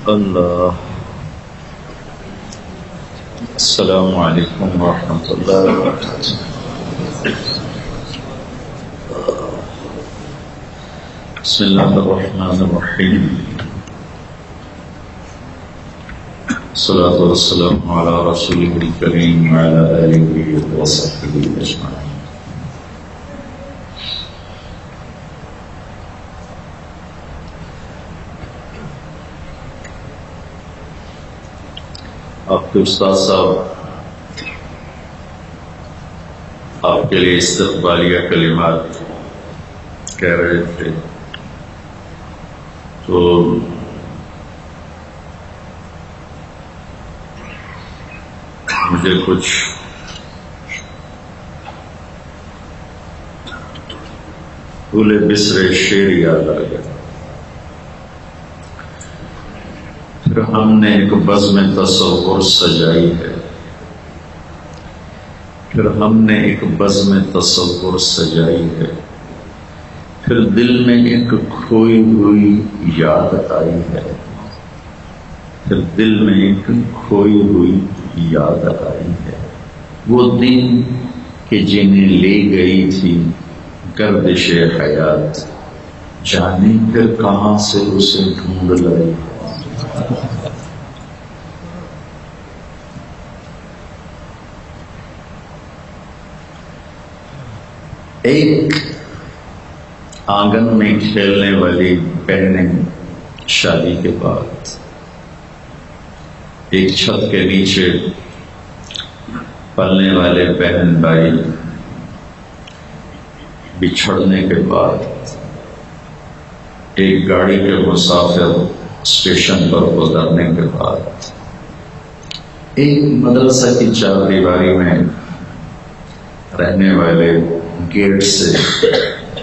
اللہ السلام علیکم ورحمۃ اللہ وبرکاتہ۔ بسم اللہ الرحمن الرحیم، الصلاۃ والسلام علی رسولہ الکریم وعلی آلہ وصحبہ اجمعین۔ آپ کے استاد صاحب آپ کے لیے استقبالیہ کلمات کہہ رہے تھے، تو مجھے کچھ پھولے بسرے شعر یاد آ گیا۔ پھر ہم نے ایک بزم تصور سجائی ہے، پھر ہم نے ایک بزم تصور سجائی ہے، پھر دل میں ایک کھوئی ہوئی یاد آئی ہے، پھر دل میں ایک کھوئی ہوئی یاد آئی ہے۔ وہ دن کہ جنہیں لے گئی تھی گردش حیات، جانے پھر کہاں سے اسے ڈھونڈ لائی۔ ایک آنگن میں کھیلنے والی بہنیں شادی کے بعد ایک چھت کے نیچے پلنے والے بہن بھائی بچھڑنے کے بعد ایک گاڑی کے مسافر اسٹیشن پر گزرنے کے بعد ایک مدرسہ کی چار دیواری میں رہنے والے گیٹ سے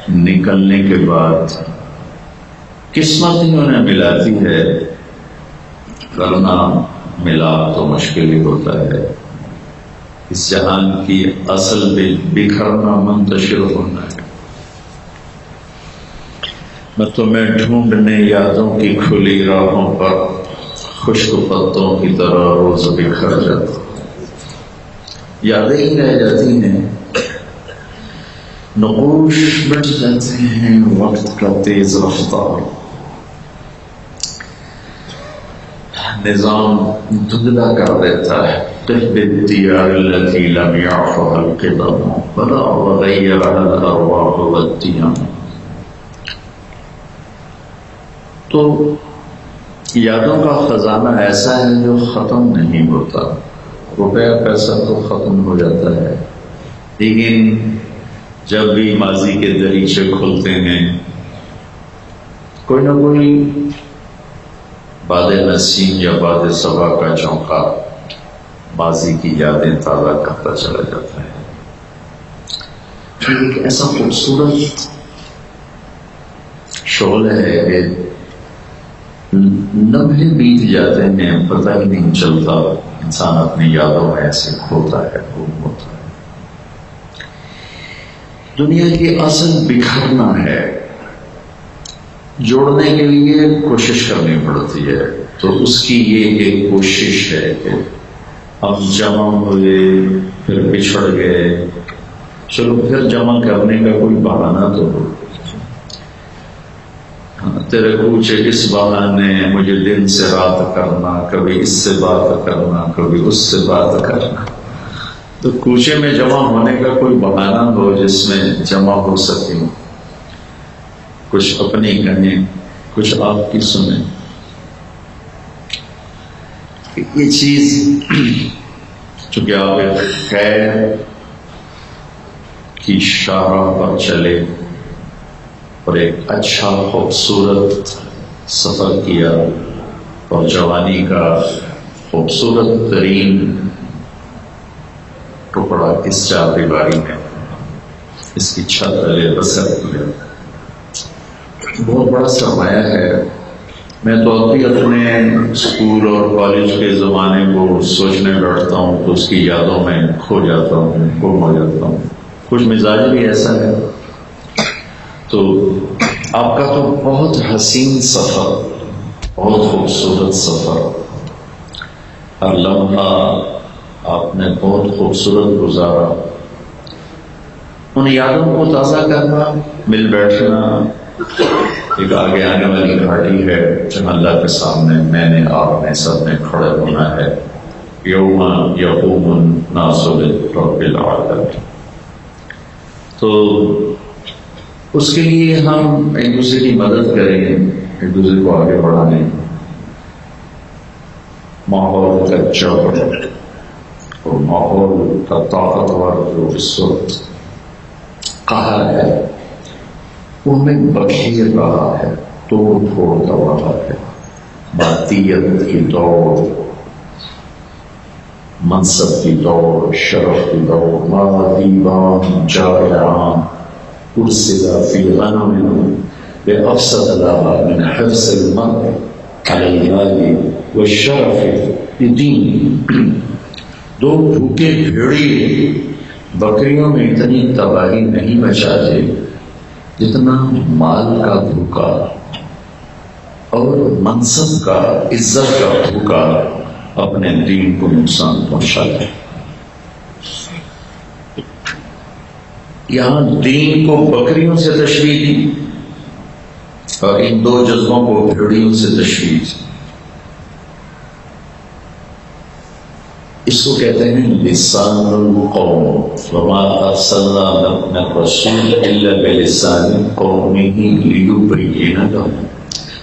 نکلنے کے بعد قسمت ہی انہیں ملاتی ہے، ورنہ ملاپ تو مشکل ہی ہوتا ہے۔ اس جہان کی اصل بکھرنا منتشر ہونا ہے۔ میں تمہیں ڈھونڈنے یادوں کی کھلی راہوں پر خشک پتوں کی طرح روز بکھر جاتا ہوں۔ یادیں ہی رہ جاتی ہیں، نقوش بچ جاتے ہیں وقت کا تیز رفتار، نظام دھندلا کر دیتا ہے۔ قلب الدیار التي لم يعرفها القدم ولا وغيرها الارواح والديان۔ تو یادوں کا خزانہ ایسا ہے جو ختم نہیں ہوتا۔ روپیہ پیسہ تو ختم ہو جاتا ہے، لیکن جب بھی ماضی کے دریچے کھلتے ہیں کوئی نہ کوئی باد نسیم یا باد صبا کا چونکا ماضی کی یادیں تازہ کرتا چلا جاتا ہے۔ ایک ایسا خوبصورت شعلہ ہے کہ لمحے بیت جاتے ہیں، پتہ ہی نہیں چلتا، انسان اپنی یادوں میں ایسے کھوتا ہے، گم ہوتا ہے۔ دنیا کی اصل بکھرنا ہے، جوڑنے کے لیے کوشش کرنی پڑتی ہے، تو اس کی یہ ایک کوشش ہے کہ ہم جمع ہوئے پھر بچھڑ گئے، چلو پھر جمع کرنے کا کوئی بہانہ تو ہو۔ تیرے کوچے اس بہانے مجھے دن سے رات کرنا، کبھی اس سے بات کرنا کبھی اس سے بات کرنا۔ تو کوچے میں جمع ہونے کا کوئی بہانہ ہو جس میں جمع ہو سکے، کچھ اپنی کہیں کچھ آپ کی سنیں۔ یہ چیز چونکہ آپ ایک خیر کی شاہراہ پر چلے اور ایک اچھا خوبصورت سفر کیا اور جوانی کا خوبصورت ترین ٹکڑا اس چار دیواری میں، اس کی چھت تلے بسر کیا، بہت بڑا سرمایہ ہے۔ میں تو اب بھی اپنے اسکول اور کالج کے زمانے کو سوچنے بیٹھتا ہوں تو اس کی یادوں میں کھو جاتا ہوں، گم ہو جاتا ہوں۔ کچھ مزاج بھی ایسا ہے۔ تو آپ کا تو بہت حسین سفر، بہت خوبصورت سفر، ہر لمحہ آپ نے بہت خوبصورت گزارا۔ ان یادوں کو تازہ کرنا، مل بیٹھنا، ایک آگے آنے والی گھاٹی ہے جہاں اللہ کے سامنے میں نے آپ نے سب نے کھڑے ہونا ہے۔ یوم یقوم الناس لرب العالمین۔ تو اس کے لیے ہم ایک دوسرے کی مدد کریں، ایک دوسرے کو آگے بڑھانے، ماحول کا جوڑ اور ماحول کا طاقتور جو اس وقت قہر ہے ان میں بکھیر رہا ہے، توڑ پھوڑ کر رہا ہے، مادیت کی دوڑ، منصب کی دوڑ، شرف کی دوڑ، مادیبان جائعان ارسل فی غنم بأفسد لها من حرص المرء على المال والشرف بدین۔ دو بھوکے بھیڑیے بکریوں میں اتنی تباہی نہیں مچاتے جتنا مال کا بھوکا اور منصب کا، عزت کا بھوکا اپنے دین کو نقصان پہنچا ہے۔ یہاں دین کو بکریوں سے تشبیہ دی اور ان دو جذبوں کو بھیڑیوں سے تشبیہ دی۔ اس کو کہتے ہیں لسان القوم، وما ارسلنا من رسول الا بلسان قومه ليبين لهم۔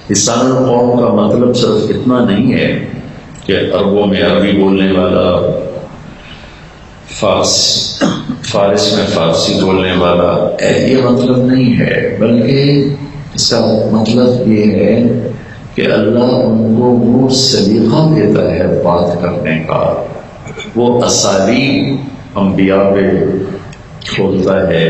لسان القوم کا مطلب صرف اتنا نہیں ہے کہ عربوں میں عربی بولنے والا، فارس میں فارسی بولنے والا، یہ مطلب نہیں ہے، بلکہ اس کا مطلب یہ ہے کہ اللہ ان کو وہ سلیقہ دیتا ہے بات کرنے کا، وہ اسالیب انبیاء پہ کھولتا ہے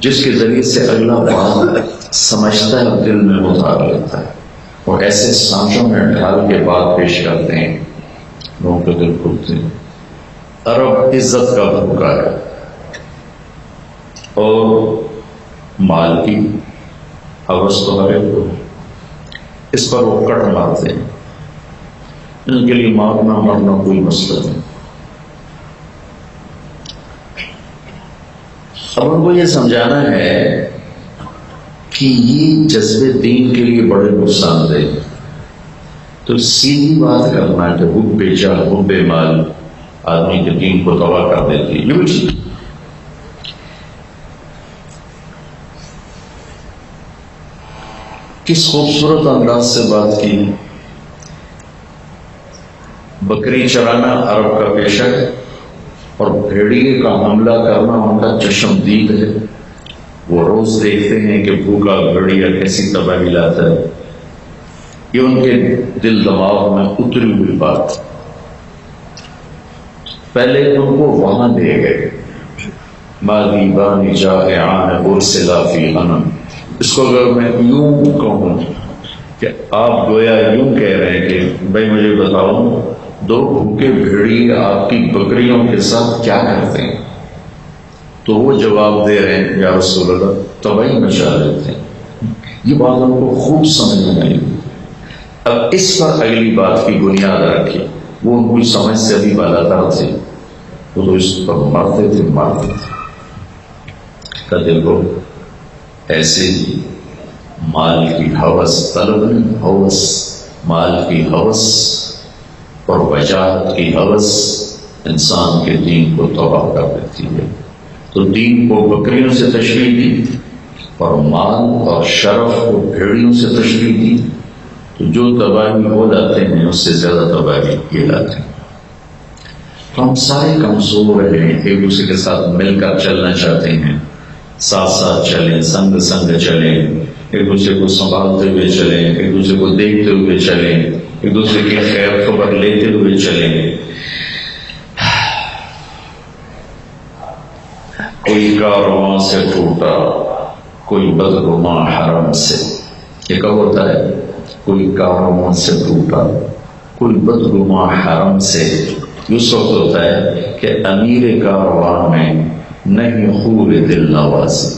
جس کے ذریعے سے اگلا بات سمجھتا ہے اور دل میں اتار لیتا ہے، اور ایسے سانچوں میں ڈھال کے بات پیش کرتے ہیں، لوگوں کے دل کھلتے ہیں۔ عرب عزت کا بھوکا ہے اور مال کی ہوس تو ہر ایک کو، اس پر وہ کٹ مارتے ہیں، ان کے لیے مارنا مرنا کوئی مسئلہ نہیں۔ اب ان کو یہ سمجھانا ہے کہ یہ جذبے دین کے لیے بڑے نقصان دہ، تو سیدھی بات کرنا کہ حب جاہ حب مال آدمی کے دین کو تباہ کر دیتی ہے، یہ بھی ٹھیک۔ کس خوبصورت انداز سے بات کی۔ بکری چرانا عرب کا پیشہ ہے اور بھیڑیے کا حملہ کرنا ان کا چشمدید ہے۔ وہ روز دیکھتے ہیں کہ بھوکا بھیڑیا کیسی تباہی لاتا ہے، یہ ان کے دل دماغ میں اتری ہوئی بات۔ پہلے ان کو وہاں لے گئے، مادیبان جائعان ارسلا فی غنم۔ اس کو اگر میں یوں کہوں کہ آپ گویا یوں کہہ رہے ہیں کہ بھائی مجھے بتاؤ، دو بھوکے بھیڑیے آپ کی بکریوں کے ساتھ کیا کرتے ہیں؟ تو وہ جواب دے رہے ہیں یا رسول اللہ تباہی مچا دیتے ہیں۔ یہ بات ان کو خوب سمجھ میں آئی۔ اب اس پر اگلی بات کی بنیاد رکھی، وہ ان کی سمجھ سے ابھی بالاتر تھے، وہ تو اس پر مارتے تھے۔ دیکھو ایسے ہی مال کی ہوس، طلب نہیں، ہوس، مال کی ہوس اور وجاہت کی ہوس انسان کے دین کو تباہ کر دیتی ہے۔ تو دین کو بکریوں سے تشبیہ دی اور مال اور شرف کو بھیڑیوں سے تشبیہ دی، تو جو تباہی وہ لاتے ہیں اس سے زیادہ تباہی یہ لاتے ہیں۔ تو ہم سارے کمزور ہیں، ایک دوسرے کے ساتھ مل کر چلنا چاہتے ہیں، ساتھ ساتھ چلیں، سنگ سنگ چلیں، ایک دوسرے کو سنبھالتے ہوئے چلیں، ایک دوسرے کو دیکھتے ہوئے چلیں، ایک دوسرے کی خیر خبر لیتے ہوئے چلیں۔ کوئی کارواں سے ٹوٹا کوئی بدگماں حرم سے. یہ کب ہوتا ہے؟ کوئی کارواں سے ٹوٹا کوئی بدگماں حرم سے. اس وقت ہوتا ہے کہ امیر کارواں میں نہیں خوب دل نوازی.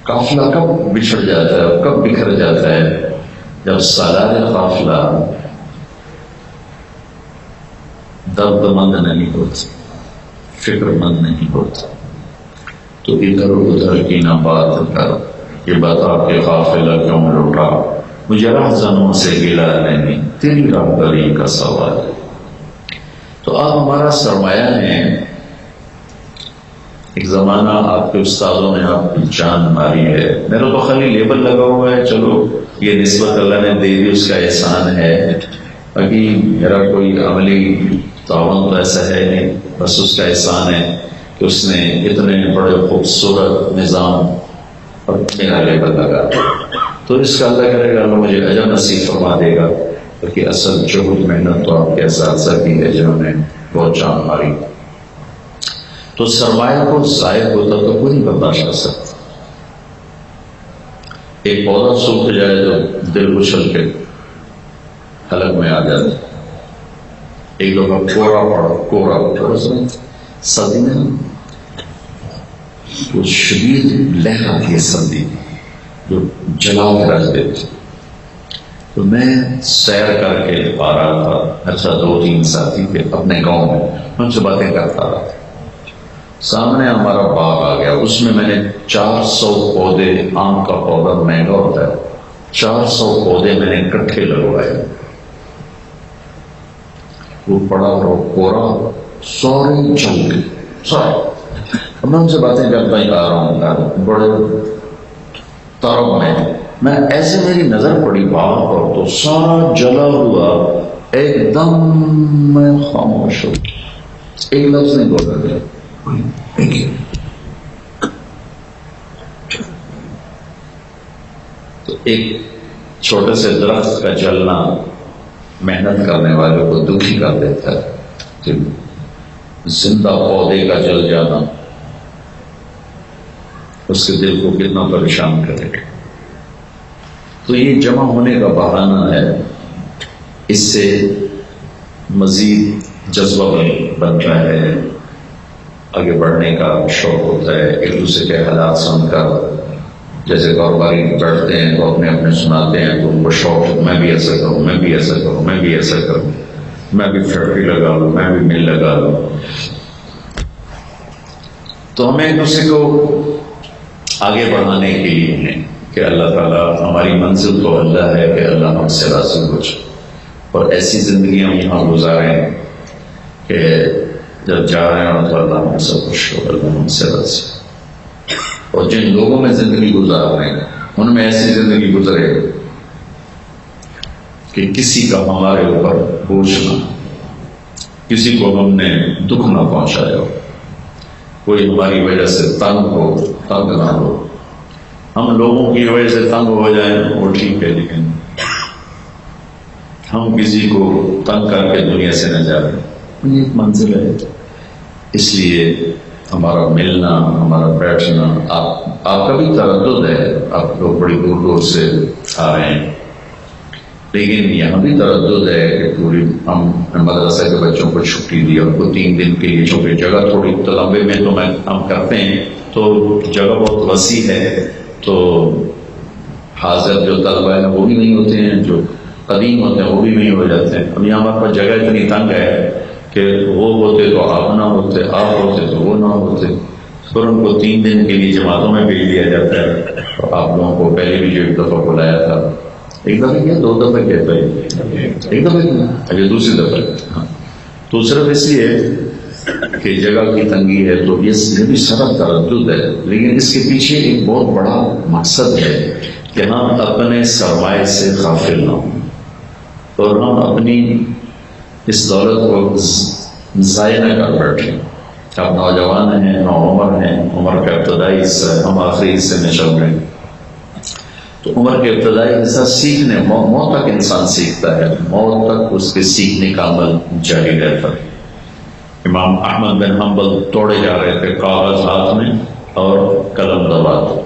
قافلہ کب بچھڑ جاتا ہے، کب بکھر جاتا ہے؟ جب سالار قافلہ درد مند نہیں ہوتا، فکر مند نہیں ہوتا. تو ادھر ادھر کی نہ بات کر، یہ بتا کہ قافلہ کیوں لوٹا، مجھے رہزنوں سے گلا نہیں، تیری رہبری کا سوال ہے. تو آپ ہمارا سرمایہ ہیں. ایک زمانہ آپ کے استادوں نے آپ کی جان ماری ہے. میرا تو خالی لیبل لگا ہوا ہے، چلو یہ نسبت اللہ نے دے دی، اس کا احسان ہے. باقی میرا کوئی عملی تعاون تو ایسا ہے نہیں، بس اس کا احسان ہے کہ اس نے اتنے بڑے خوبصورت نظام اور میرا لیبل لگا. تو اس کا اللہ کرے گا، اللہ مجھے اجر نصیب فرما دے گا. کیونکہ اصل جہد محنت تو آپ کے اساتذہ کی ہے جنہوں نے بہت جان ماری. تو سرمایہ کو ضائع ہوتا تو کوئی نہیں برداشت کر سکتا. ایک پودا سوکھ جائے تو دل اچھل کے حلق میں آ جاتا. ایک دفعہ کوڑا سردی میں وہ شدید لہر آتی ہے، سردی جو جلا کے رکھ دیتی. تو میں سیر کر کے آ رہا تھا، اچھا 2-3 ساتھی تھے اپنے گاؤں میں، ان سے باتیں کرتا رہا. سامنے ہمارا باغ آ گیا، اس میں نے 400 پودے، آم کا پودا مہنگا ہوتا ہے، 400 پودے میں نے اکٹھے لگوائے. وہ پڑا اور پورا سورے جل گئے سارے. میں ان سے باتیں کرتا ہی آ رہا ہوں بڑے طرف میں ایسے میری نظر پڑی باغ پر تو سارا جلا ہوا. ایک دم میں خاموش ہو، ایک لفظ نہیں بول رہا. تو ایک چھوٹے سے درخت کا جلنا محنت کرنے والوں کو دکھی کر دیتا ہے. زندہ پودے کا جل جانا اس کے دل کو کتنا پریشان کرے گا. تو یہ جمع ہونے کا بہانہ ہے، اس سے مزید جذبہ بنتا ہے، آگے بڑھنے کا شوق ہوتا ہے. ایک دوسرے کے حالات سن کر جیسے کاروباری بیٹھتے ہیں تو اپنے اپنے سناتے ہیں تو ان کو شوق ہے، میں بھی ایسا کروں، میں بھی ایسا کروں، میں بھی ایسا کروں، میں بھی فیکٹری لگا لوں، میں بھی مل لگا لوں. تو ہمیں ایک دوسرے کو آگے بڑھانے کے لیے ہیں کہ اللہ تعالیٰ ہماری منزل تو اللہ ہے کہ اللہ ہم سے راضی ہو جائے اور ایسی زندگی ہم یہاں گزاریں کہ جب جا رہے ہیں تو اللہ ہم سے خوش ہو، اللہ ہم سے راضی. اور جن لوگوں میں زندگی گزار رہے ہیں ان میں ایسی زندگی گزرے کہ کسی کا ہمارے اوپر بوجھ نہ، کسی کو ہم نے دکھ نہ پہنچایا ہو، کوئی ہماری وجہ سے تنگ نہ ہو. ہم لوگوں کی وجہ سے تنگ ہو جائیں وہ ٹھیک ہے، لیکن ہم کسی کو تنگ کر کے دنیا سے نہ جائیں. یہ ایک منزل ہے. اس لیے ہمارا ملنا، ہمارا بیٹھنا، آپ کا بھی تردد ہے، آپ لوگ بڑی دور دور سے آ رہے ہیں، لیکن یہاں بھی تردد ہے کہ پوری ہم مدرسہ کے بچوں کو چھٹی دی اور کو 3 دن کے لیے چھوٹی جگہ تھوڑی تلمبے میں تو ہم کرتے ہیں تو جگہ بہت وسیع ہے. تو حاضر جو طلبہ ہیں وہ بھی نہیں ہوتے ہیں، جو قدیم ہوتے ہیں وہ بھی نہیں ہو جاتے ہیں. اب یہاں ہمارے پاس جگہ اتنی تنگ ہے کہ وہ ہوتے تو آپ نہ ہوتے، آپ ہوتے تو وہ نہ ہوتے. پھر ان کو 3 دن کے لیے جماعتوں میں بھیج دیا جاتا ہے. اور آپ لوگوں کو پہلے بھی جو ایک دفعہ بلایا تھا، ایک دفعہ کیا 2 دفعہ کہتا ہے، ایک دفعہ کیا اچھا دوسری دفعہ. ہاں تو صرف اس لیے کہ جگہ کی تنگی ہے تو یہ بھی سخت تردد ہے، لیکن اس کے پیچھے ایک بہت بڑا مقصد ہے کہ ہم اپنے سرمایہ سے غافل نہ ہوں اور ہم اپنی اس دولت کو ضائع نہ کر بیٹھیں. آپ نوجوان ہیں، نوعمر ہیں، عمر کا ابتدائی حصہ ہے، ہم آخری حصے میں چل رہے ہیں. تو عمر کے ابتدائی حصہ سیکھنے، موت تک انسان سیکھتا ہے، موت تک اس کے سیکھنے کا عمل جاری رہتا ہے. امام احمد بن حنبل توڑے جا رہے تھے، کاغذ ہاتھ میں اور قلم دباتے،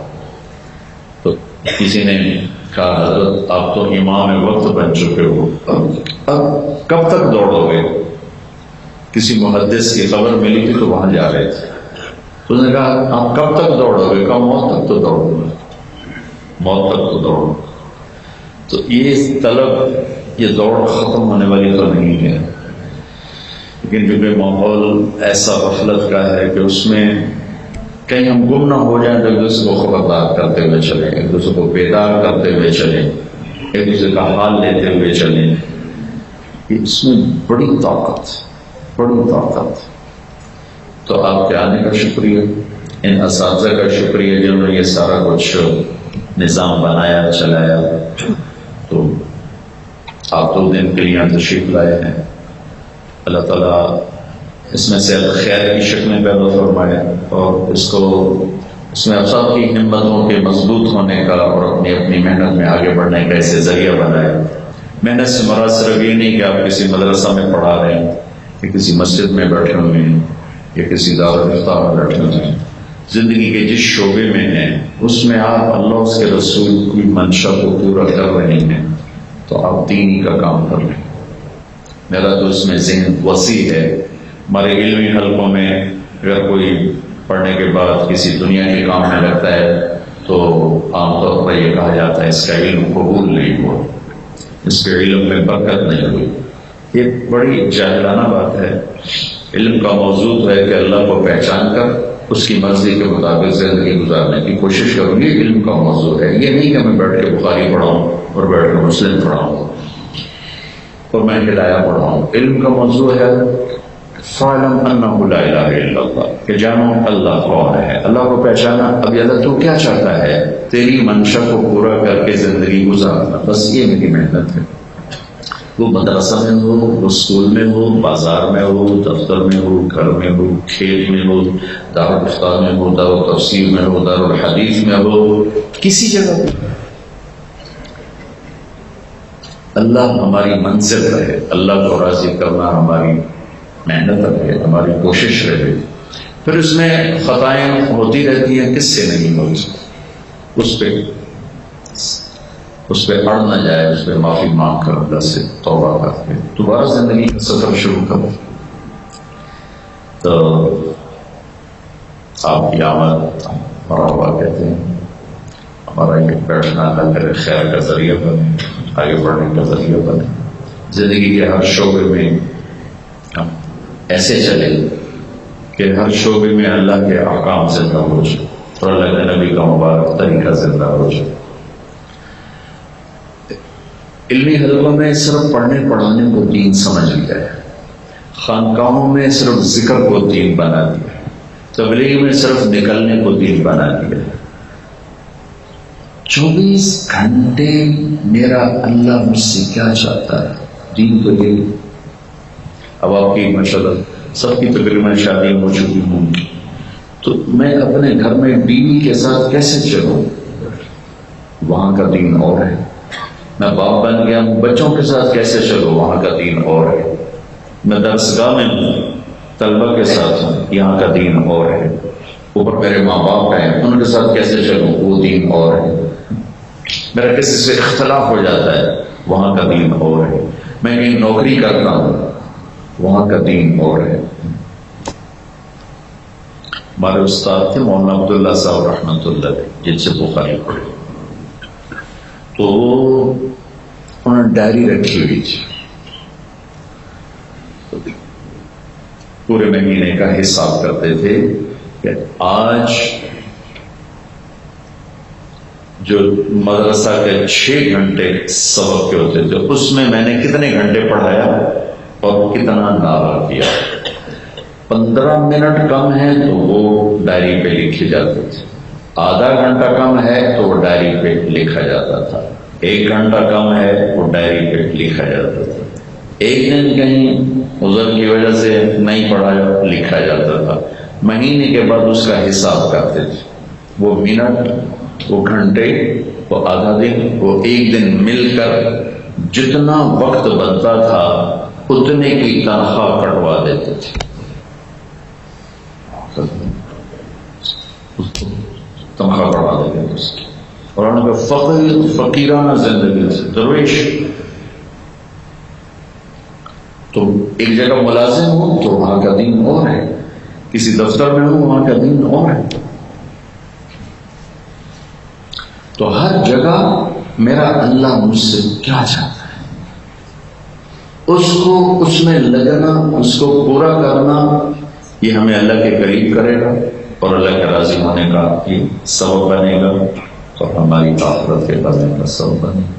تو کسی نے کہا حضرت آپ تو امام وقت بن چکے ہو، اب کب تک دوڑو گے؟ کسی محدث کی خبر ملی تھی تو وہاں جا رہے تھے، اس نے کہا آپ کب تک دوڑو گے؟ کہا موت تک تو دوڑو گے، موت تک تو دوڑو۔ تو یہ طلب، یہ دوڑ ختم ہونے والی تو نہیں ہے، لیکن چونکہ ماحول ایسا غفلت کا ہے کہ اس میں کہیں ہم گم نہ ہو جائیں تو ایک دوسرے کو خبردار کرتے ہوئے چلیں، ایک دوسرے کو بیدار کرتے ہوئے چلیں، ایک دوسرے کا حال لیتے ہوئے چلیں، اس میں بڑی طاقت، بڑی طاقت۔ تو آپ کے آنے کا شکریہ، ان اساتذہ کا شکریہ جنہوں نے یہ سارا کچھ نظام بنایا چلایا، تو آپ 2 دن کے لیے تشریف لائے ہیں، اللہ تعالیٰ اس میں سے خیر کی شکلیں پیدا فرمائے، اور اس میں افسر کی ہمتوں کے مضبوط ہونے کا اور اپنی اپنی محنت میں آگے بڑھنے کا اسے ذریعہ بنائے۔ محنت سے مراد صرف یہ نہیں کہ آپ کسی مدرسہ میں پڑھا رہے ہیں، یا کسی مسجد میں بیٹھے ہوئے ہیں، یا کسی دارالفتہ میں بیٹھے ہوئے ہیں، زندگی کے جس شعبے میں ہیں اس میں آپ اللہ اس کے رسول کی منشا کو پورا کر رہے ہیں، تو آپ دینی کا کام کر رہے ہیں۔ میرا تو اس میں ذہن وسیع ہے۔ ہمارے علمی حلقوں میں اگر کوئی پڑھنے کے بعد کسی دنیا کے کام میں لگتا ہے تو عام طور پر یہ کہا جاتا ہے اس کا علم قبول نہیں ہوا، اس کے علم میں برکت نہیں ہوئی۔ یہ بڑی جاہلانہ بات ہے۔ علم کا موضوع ہے کہ اللہ کو پہچان کر اس کی مرضی کے مطابق زندگی گزارنے کی کوشش کروں، یہ علم کا موضوع ہے۔ یہ نہیں کہ میں بیٹھ کے بخاری پڑھاؤں اور بیٹھ کے مسلم پڑھاؤں اور میں ہدایہ پڑھاؤں۔ علم کا موضوع ہے فَاعْلَمْ أَنَّهُ لَا إِلَٰهَ إِلَّا اللَّهُ، کہ جانو اللہ کون ہے، اللہ کو پہچانا۔ اب اللہ تو کیا چاہتا ہے؟ تیری منشا کو پورا کر کے زندگی گزارنا، بس یہ میری محنت ہے۔ وہ مدرسہ میں ہو، وہ اسکول میں ہو، بازار میں ہو، دفتر میں ہو، گھر میں ہو، کھیت میں ہو، دارالفتہ میں ہو، دارالتفسیر میں ہو، دارالحدیث میں ہو، کسی جگہ پہ اللہ ہماری منزل رہے، اللہ کو راضی کرنا ہماری محنت رہے، ہماری کوشش رہے۔ پھر اس میں خطائیں ہوتی رہتی ہیں، کس سے نہیں ہوتی، اس پہ اڑ نہ جائے، اس پہ معافی مانگ کر اللہ سے توبہ کر کے دوبارہ زندگی کا سفر شروع کرو۔ تو آپ کی آمد مرحبا کہتے ہیں، ہمارا یہ بیٹھنا اللہ کرے خیر کا ذریعہ بنے، آگے بڑھنے کا ذریعہ بنے، زندگی کے ہر شعبے میں ہم ایسے چلے کہ ہر شعبے میں اللہ کے احکام زندہ ہو جائے اور اللہ کے نبی کا مبارک طریقہ زندہ ہو جائے۔ علمی حلقوں میں صرف پڑھنے پڑھانے کو دین سمجھ لیا ہے، خانقاہوں میں صرف ذکر کو دین بنا دیا، تبلیغ میں صرف نکلنے کو دین بنا دیا۔ 24 گھنٹے میرا اللہ مجھ سے کیا چاہتا ہے، دین تو یہ۔ اب آپ کی ماشاءاللہ سب کی تقریباً شادی ہو چکی ہوں، تو میں اپنے گھر میں بیوی کے ساتھ کیسے چلوں؟ وہاں کا دین اور ہے۔ میں باپ بن گیا ہوں، بچوں کے ساتھ کیسے چلوں؟ وہاں کا دین اور ہے۔ میں درسگاہ میں ہوں، طلبہ کے ساتھ ہوں، یہاں کا دین اور ہے۔ اوپر میرے ماں باپ ہیں، ان کے ساتھ کیسے چلوں؟ وہ دین اور ہے۔ میرا کسی سے اختلاف ہو جاتا ہے، وہاں کا دین اور ہے۔ میں کہیں نوکری کرتا ہوں، وہاں کا دین اور ہے۔ ہمارے استاد تھے مولانا عبداللہ صاحب رحمۃ اللہ علیہ، جن سے بخاری پڑھے، تو انہوں نے ڈائری رکھی ہوئی تھی، پورے مہینے کا حساب کرتے تھے کہ آج جو مدرسہ کے 6 گھنٹے سبق کے ہوتے تھے، اس میں میں نے کتنے گھنٹے پڑھایا اور کتنا ناغہ کیا۔ 15 منٹ کم ہے تو وہ ڈائری پہ لکھے جاتے تھے، آدھا گھنٹہ کم ہے تو وہ ڈائری پہ لکھا جاتا تھا، 1 گھنٹہ کم ہے وہ ڈائری پہ لکھا جاتا تھا، ایک دن کہیں عذر کی وجہ سے نہیں پڑھایا لکھا جاتا تھا، مہینے کے بعد اس کا حساب کرتے تھے۔ وہ منٹ، وہ گھنٹے، وہ آدھا دن، وہ 1 دن مل کر جتنا وقت بنتا تھا اتنے کی تنخواہ کٹوا دیتے تھے۔ اور ان کا فقیرانہ زندگی سے درویش. تو ایک جگہ ملازم ہوں تو وہاں کا دین اور ہے، کسی دفتر میں ہوں وہاں کا دین اور ہے. تو ہر جگہ میرا اللہ مجھ سے کیا چاہتا ہے اس کو اس میں لگنا، اس کو پورا کرنا، یہ ہمیں اللہ کے قریب کرے گا اور اللہ کے راضی ہونے کا یہ سبب بنے گا اور ہماری آخرت کے بننے کا سبب بنے گا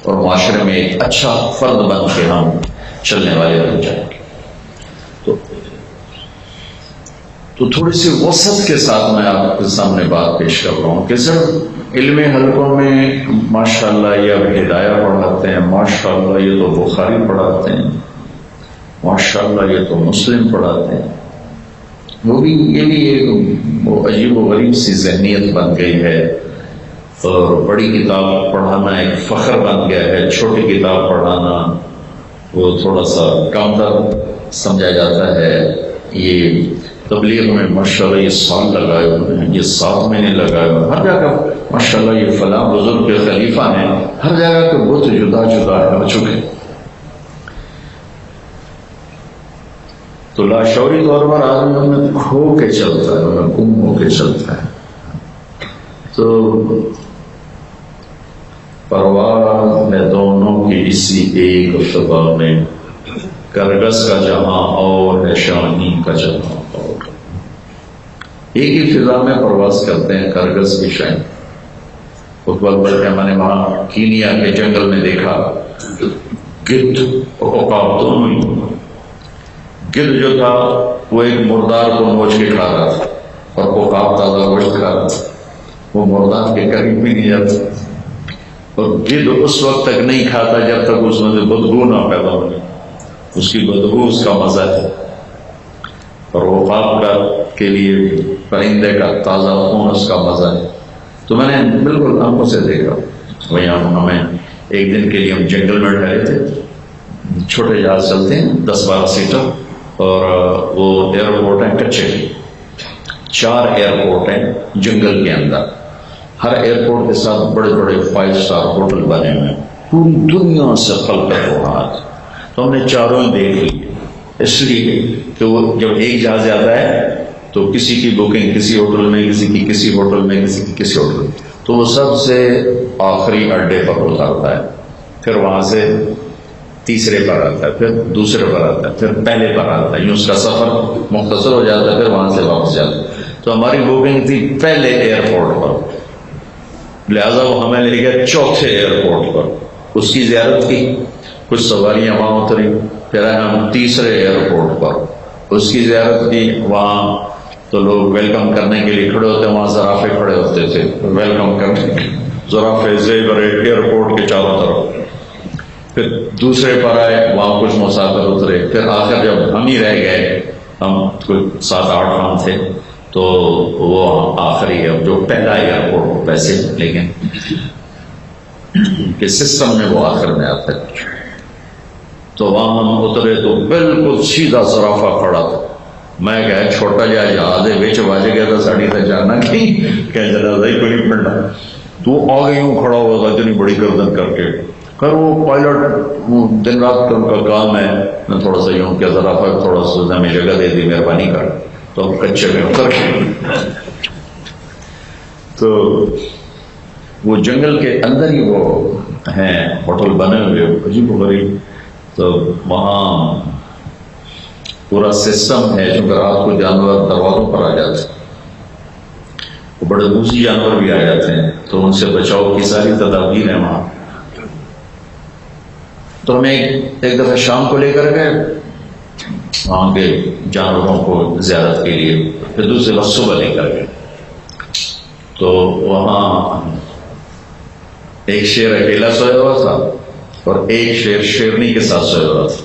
اور معاشرے میں ایک اچھا فرد بن کے ہم چلنے والے بن جائیں گے. تو تھوڑی سی وسعت کے ساتھ میں آپ کے سامنے بات پیش کر رہا ہوں کہ صرف علم حلقوں میں ماشاءاللہ یہ اب ہدایہ پڑھاتے ہیں، ماشاءاللہ یہ تو بخاری پڑھاتے ہیں، ماشاءاللہ یہ تو مسلم پڑھاتے ہیں. یہ بھی ایک عجیب و غریب سی ذہنیت بن گئی ہے اور بڑی کتاب پڑھانا ایک فخر بن گیا ہے، چھوٹی کتاب پڑھانا وہ تھوڑا سا کم تر سمجھا جاتا ہے. یہ تبلیغ میں ماشاءاللہ یہ سال لگائے ہوئے ہیں، یہ 7 مہینے لگائے ہوئے ہیں، ہر جگہ ماشاءاللہ یہ فلاں بزرگ کے خلیفہ ہیں، ہر جگہ کے بت جدا جدا ہو چکے. تو لاشعوری طور پر آدمی ان میں کھو کے چلتا ہے، ان میں گم ہو کے چلتا ہے. تو پرواز ہے دونوں کی اسی ایک فضا میں، کرگس کا جہاں اور ہے شانی کا جہاں اور. ایک ہی فضا میں پرواز کرتے ہیں کرگس کی شان. بلکہ میں نے وہاں کینیا کے جنگل میں دیکھا گدھ اور عقاب دونوں ہی. گدھ جو تھا وہ ایک مردار کو نوچ کے کھا رہا تھا اور عقاب تازہ گوشت کھا رہا تھا. وہ مردار کے قریب بھی نہیں جاتا اور گدھ اس وقت تک نہیں کھاتا جب تک اس میں سے بدبو نہ پیدا ہو. اس کی بدبو اس کا مزہ ہے اور عقاب کا کے لیے پرندے کا تازہ خون اس کا مزہ ہے. تو میں نے بالکل آنکھوں سے دیکھا. وہی ہمیں ایک دن کے لیے ہم جنگل میں ٹھہرے تھے، چھوٹے جہاز چلتے ہیں 10-12 سیٹر اور وہ ایئرپورٹ ہیں کچے کے. 4 ایئرپورٹ ہیں جنگل کے اندر. ہر ایئرپورٹ کے ساتھ بڑے بڑے 5 اسٹار ہوٹل بنے ہوئے ہیں، پوری دنیا سے خلق رہا. تو ہم نے چاروں دیکھ لی، اس لیے کہ وہ جب ایک جہاز آتا ہے تو کسی کی بکنگ کسی ہوٹل میں، کسی کی کسی ہوٹل میں، کسی کی کسی ہوٹل میں، تو وہ سب سے آخری اڈے پر اترتا ہے، پھر وہاں سے تیسرے پر آتا ہے، پھر دوسرے پر آتا ہے، پھر پہلے پر آتا ہے. یوں اس کا سفر مختصر ہو جاتا ہے، پھر وہاں سے واپس جاتا ہے. تو ہماری بکنگ تھی پہلے ایئرپورٹ پر، لہٰذا وہ ہمیں لے گیا چوتھے ایئرپورٹ پر. اس کی زیارت کی، کچھ سواریاں وہاں اتری، پھر آئے ہم تیسرے ایئرپورٹ پر، اس کی زیارت کی. وہاں تو لوگ ویلکم کرنے کے لیے کھڑے ہوتے ہیں، وہاں زرافے کھڑے ہوتے تھے ویلکم کرنے کے. زرافے زیبر ایئرپورٹ کے چاروں طرف. پھر دوسرے پر آئے، وہاں کچھ مسافر اترے. پھر آخر جب ہم ہی رہ گئے، ہم کچھ 7-8 ہم تھے، تو وہ آخری ہے جو پہلا ایئرپورٹ ویسے، لیکن کہ سسٹم میں وہ آخر میں آتا ہے. تو وہاں ہم اترے تو بالکل سیدھا زرافہ کھڑا تھا. میں کہا چھوٹا جہا جہاز ہے بچ واجے گیا تھا ساڑی سے جانا نہیں کہ جنازہ ہی کو نہیں پڑنا. تو آگے یوں کھڑا ہوا تھا اتنی بڑی گردن کر کے. پھر وہ پائلٹ وہ دن رات کا ان کا کام ہے، میں تھوڑا سا یوں کیا زرافہ تھوڑا سا ہمیں جگہ دے دی مہربانی کر. تو ہم کچے میں اتر کے تو وہ جنگل کے اندر ہی وہ ہیں ہوٹل بنے ہوئے عجیب و غریب. تو وہاں پورا سسٹم ہے، چونکہ رات کو جانور دروازوں پر آ جاتے ہیں، وہ بڑے دوسری جانور بھی آ جاتے ہیں، تو ان سے بچاؤ کی ساری تدابیر ہیں وہاں. تو ہمیں ایک دفعہ شام کو لے کر گئے وہاں کے جانوروں کو زیارت کے لیے، پھر دوسرے وقت صبح لے کر گئے. تو وہاں ایک شیر اکیلا سویا ہوا تھا اور ایک شیر شیرنی کے ساتھ سویا ہوا تھا.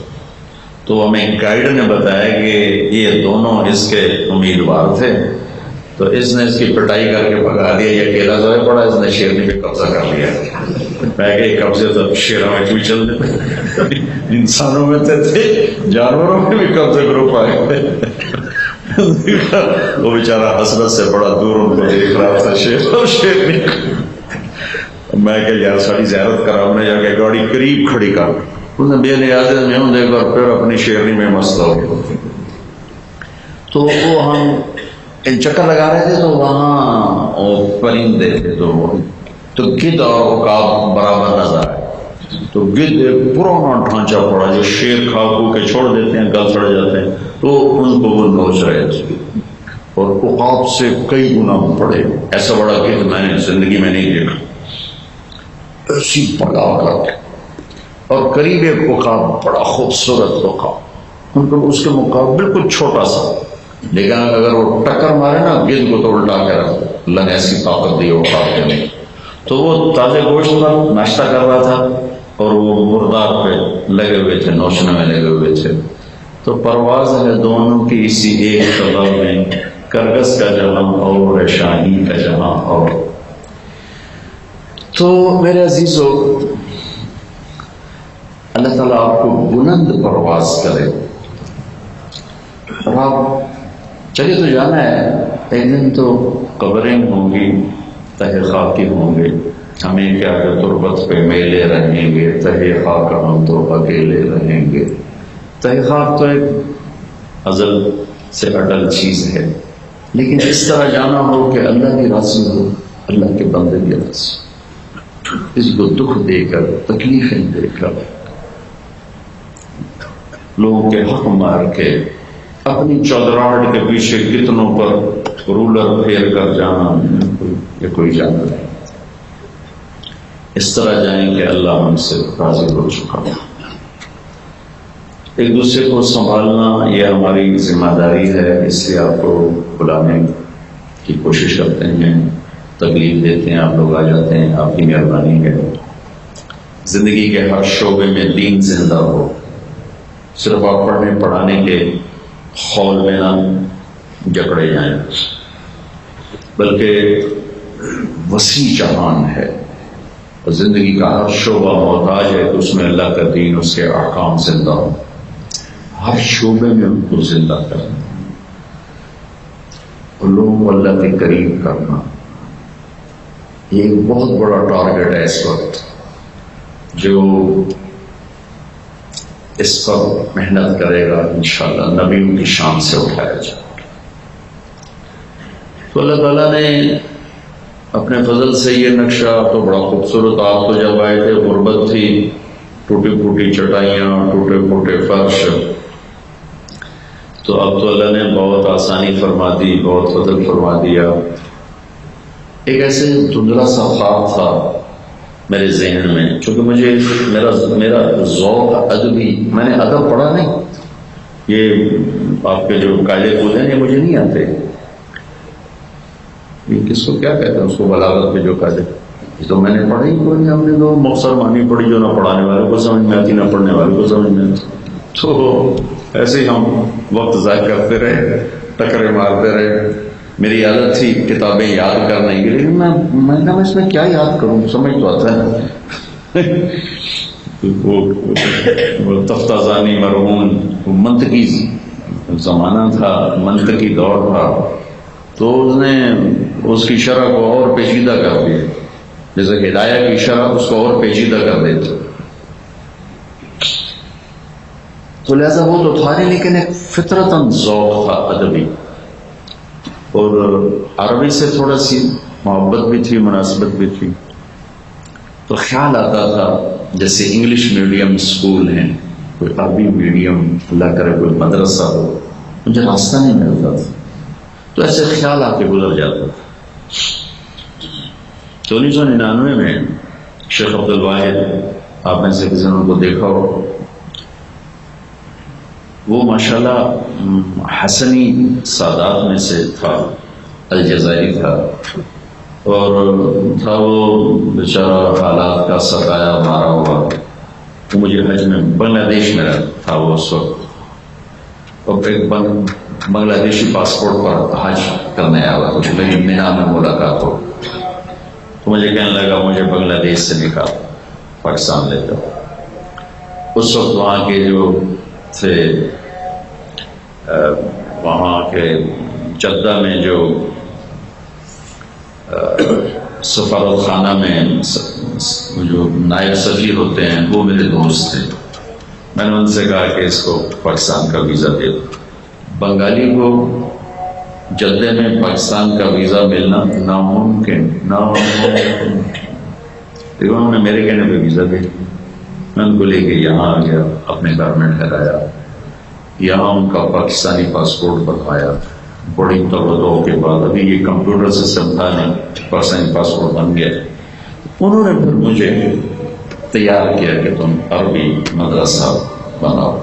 تو ہمیں گائیڈ نے بتایا کہ یہ دونوں اس کے امیدوار تھے، تو اس نے اس کی پٹائی کر کے بھگا دیا. یہ اکیلا سویا پڑا، اس نے شیرنی پہ قبضہ کر لیا. میں کہ قبضے تو شیروں میں بھی چل رہے، انسانوں میں تھے، جانوروں میں بھی قبضے گروپ آئے تھے. وہ بیچارہ حسرت سے بڑا دور ان کو دیکھ رہا تھا شیر اور شیرنی. میں کہ یار ساری زیارت کرا انہیں جا کے گاڑی قریب کھڑی کر انہیں بے نیاز میں ہوں دیکھ کر پھر اپنی شیرنی میں مسئلہ ہو گیا. تو وہ ہم چکر لگا رہے تھے تو وہاں پرندے تھے تو گدھ اور عقاب برابر نظر آئے. تو گدھ ایک پرانا ڈھانچہ پڑا جو شیر کھا کھو کے چھوڑ دیتے ہیں گل سڑ جاتے ہیں تو ان کو وہ نوچ رہے تھے اور عقاب سے کئی گنا پڑے. ایسا بڑا گدھ میں نے زندگی میں نہیں دیکھا ایسی بڑا عقاب اور قریب ایک عقاب بڑا خوبصورت عقاب ان کو اس کے مقابل بالکل چھوٹا سا لیکن اگر وہ ٹکر مارے نا گدھ کو تو الٹا کے رکھ اللہ نے ایسی طاقت دی عقاب کے میں. تو وہ تازے گوشت پر ناشتہ کر رہا تھا اور وہ مردار پہ لگے ہوئے تھے نوچنے میں لگے ہوئے تھے. تو پرواز ہے دونوں کی اسی ایک طلب میں کرگس کا جہاں اور ہے شاہی کا جہاں اور. تو میرے عزیزو اللہ تعالیٰ آپ کو بلند پرواز کرے اور آپ چلیے تو جانا ہے ایک دن تو قبریں ہوں گی تہے خاکی ہوں گے ہمیں کیا کہ تربت پہ میلے رہیں گے تہے خاک ہم تو اکیلے رہیں گے. تہے خاک تو ایک ازل سے اٹل چیز ہے لیکن اس طرح جانا ہو کہ اللہ بھی راضی ہو اللہ کے بندے بھی راضی اس کو دکھ دے کر تکلیفیں دے کر لوگوں کے حق مار کے اپنی چودراہٹ کے پیچھے کتنوں پر رولر پھیر کر جانا یہ کوئی جانا نہیں. اس طرح جائیں کہ اللہ ہم سے راضی ہو چکا. ایک دوسرے کو سنبھالنا یہ ہماری ذمہ داری ہے اس لیے آپ کو بلانے کی کوشش کرتے ہیں تکلیف دیتے ہیں آپ لوگ آ جاتے ہیں آپ کی مہربانی ہے. زندگی کے ہر شعبے میں دین زندہ ہو صرف آپ پڑھنے پڑھانے کے خول میں نہ جکڑے جائیں بلکہ وسیع جہان ہے اور زندگی کا ہر شعبہ محتاج ہے کہ اس میں اللہ کا دین اس کے احکام زندہ ہو. ہر شعبے میں ان کو زندہ کرنا اور لوگوں کو اللہ کے قریب کرنا یہ ایک بہت بڑا ٹارگٹ ہے اس وقت جو اس پر محنت کرے گا انشاءاللہ نبیوں کی شان سے اٹھایا جائے. تو اللہ تعالیٰ نے اپنے فضل سے یہ نقشہ تو بڑا خوبصورت. آپ تو جب آئے تھے غربت تھی ٹوٹی پھوٹی چٹائیاں ٹوٹے پھوٹے فرش تو اب تو اللہ نے بہت آسانی فرما دی بہت فضل فرما دیا. ایک ایسے دھندلا سا خواب تھا میرے ذہن میں چونکہ مجھے میرا ذوق ادبی میں نے ادب پڑھا نہیں یہ آپ کے جو قاعدے کود ہیں یہ مجھے نہیں آتے. یہ کس کو کیا کہتے ہیں اس کو بلاغت کے جو قاعدے یہ تو میں نے پڑھا ہی کوئی نہیں. ہم نے تو مختصر معنی پڑھی جو نہ پڑھانے والے کو سمجھ میں آتی نہ پڑھنے والے کو سمجھ میں آتی. تو ایسے ہی ہم وقت ضائع کرتے رہے ٹکرے مارتے رہے. میری عادت تھی کتابیں یاد کرنے کی لیکن میں اس میں کیا یاد کروں سمجھ تو آتا ہے. وہ تفتہ زانی مرہون منطقی زمانہ تھا منطقی دور تھا تو اس نے اس کی شرح کو اور پیچیدہ کر دیا جیسے ہدایہ کی شرح اس کو اور پیچیدہ کر دیتے. تو لہذا وہ تو تھا نہیں لیکن ایک فطرتاً ذوق تھا ادبی اور عربی سے تھوڑا سی محبت بھی تھی مناسبت بھی تھی. تو خیال آتا تھا جیسے انگلش میڈیم اسکول ہیں کوئی عربی میڈیم اللہ کرے کوئی مدرسہ ہو مجھے راستہ نہیں ملتا تھا تو ایسے خیال آ کے گزر جاتا تھا. تو 1999 میں شیخ عبد الواحد آپ میں سے کسی نے ان کو دیکھا ہو وہ ماشاءاللہ حسنی سادات میں سے تھا الجزائری تھا اور تھا وہ بیچارہ حالات کا سرایہ مارا ہوا. وہ مجھے حج میں بنگلہ دیش میں تھا وہ اس وقت اور ایک بنگلہ دیشی پاسپورٹ پر حج کرنے آیا ہوا کچھ میری مینا میں ملاقات ہو تو مجھے کہنے لگا مجھے بنگلہ دیش سے نکال پاکستان لے جاؤ. اس وقت وہاں کے جو تھے وہاں کے جدہ میں جو سفارت خانہ میں جو نائب سفیر ہوتے ہیں وہ میرے دوست تھے. میں نے ان سے کہا کہ اس کو پاکستان کا ویزا دے دو. بنگالی کو جدہ میں پاکستان کا ویزا ملنا ناممکن. انہوں نے میرے کہنے پہ ویزا دے دیا. میں ان کو لے کے یہاں آ گیا, اپنے گھر میں ٹھہرایا, یہاں ان کا پاکستانی پاسپورٹ بنوایا. بڑی توجہ کے بعد, ابھی یہ کمپیوٹر سسٹم تھا نہیں, پاکستانی پاسپورٹ بن گیا. انہوں نے پھر مجھے تیار کیا کہ تم عربی مدرسہ بناؤ.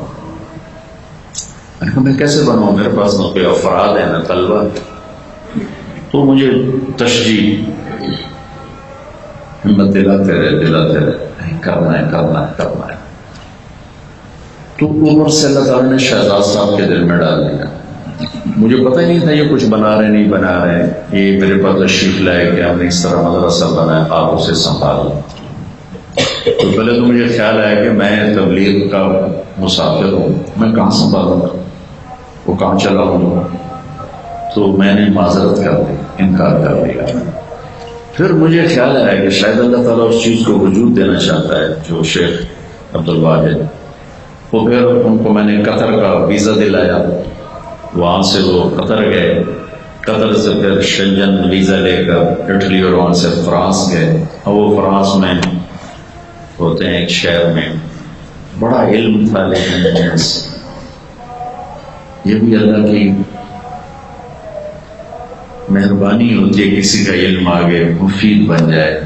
میں نے کہا میں کیسے بناؤں, میرے پاس نہ کوئی افراد ہے نہ طلبہ. تو مجھے تشجیع ہمت دلاتے رہے کرنا ہے. تو عمر سے اللہ تعالیٰ نے شہزاد صاحب کے دل میں ڈال دیا. مجھے پتہ ہی نہیں تھا یہ کچھ بنا رہے نہیں بنا رہے. یہ میرے پاس تشریف لائے کہ ہم نے اس طرح مدرسہ بنایا, آپ اسے سنبھال. تو پہلے تو مجھے خیال آیا کہ میں تبلیغ کا مسافر ہوں, میں کہاں سنبھالوں گا, وہ کہاں چلا ہوں. تو میں نے معذرت کر دی, انکار کر دیا. پھر مجھے خیال آیا کہ شاید اللہ تعالیٰ اس چیز کو وجود دینا چاہتا ہے جو شیخ عبدالواحد. وہ پھر ان کو میں نے قطر کا ویزا دلایا, وہاں سے وہ قطر گئے. قطر سے پھر شنجن ویزا لے کر اٹلی, اور وہاں سے فرانس گئے. اور وہ فرانس میں ہوتے ہیں ایک شہر میں, بڑا علم تھا, لیکن یہ بھی اللہ کی مہربانی ہوتی ہے کسی کا علم آگے مفید بن جائے.